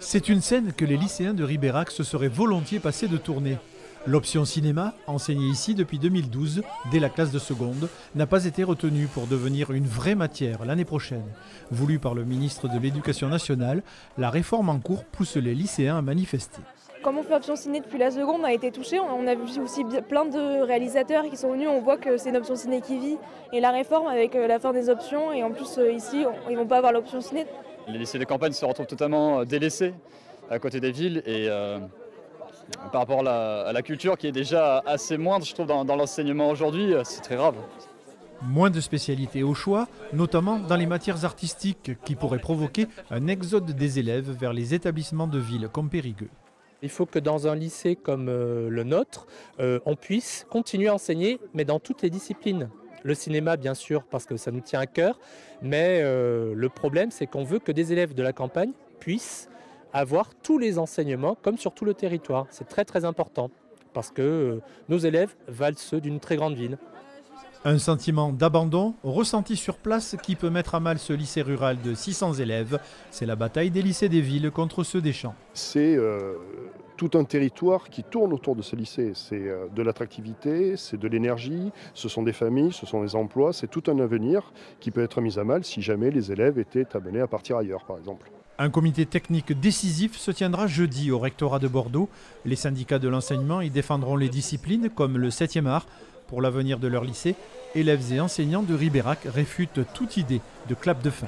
C'est une scène que les lycéens de Ribérac se seraient volontiers passés de tourner. L'option cinéma, enseignée ici depuis 2012, dès la classe de seconde, n'a pas été retenue pour devenir une vraie matière l'année prochaine. Voulue par le ministre de l'Éducation nationale, la réforme en cours pousse les lycéens à manifester. Comme on fait option ciné depuis la seconde, on a été touché. On a vu aussi plein de réalisateurs qui sont venus. On voit que c'est une option ciné qui vit. Et la réforme avec la fin des options, et en plus ici, ils ne vont pas avoir l'option ciné. Les lycées de campagne se retrouvent totalement délaissés à côté des villes et par rapport à la culture qui est déjà assez moindre, je trouve, dans l'enseignement aujourd'hui, c'est très grave. Moins de spécialités au choix, notamment dans les matières artistiques qui pourraient provoquer un exode des élèves vers les établissements de villes comme Périgueux. Il faut que dans un lycée comme le nôtre, on puisse continuer à enseigner, mais dans toutes les disciplines. Le cinéma, bien sûr, parce que ça nous tient à cœur, mais le problème, c'est qu'on veut que des élèves de la campagne puissent avoir tous les enseignements, comme sur tout le territoire. C'est très très important, parce que nos élèves valent ceux d'une très grande ville. Un sentiment d'abandon ressenti sur place qui peut mettre à mal ce lycée rural de 600 élèves. C'est la bataille des lycées des villes contre ceux des champs. C'est tout un territoire qui tourne autour de ce lycée. C'est de l'attractivité, c'est de l'énergie, ce sont des familles, ce sont des emplois, c'est tout un avenir qui peut être mis à mal si jamais les élèves étaient amenés à partir ailleurs, par exemple. Un comité technique décisif se tiendra jeudi au rectorat de Bordeaux. Les syndicats de l'enseignement y défendront les disciplines comme le 7e art. Pour l'avenir de leur lycée, élèves et enseignants de Ribérac réfutent toute idée de clap de fin.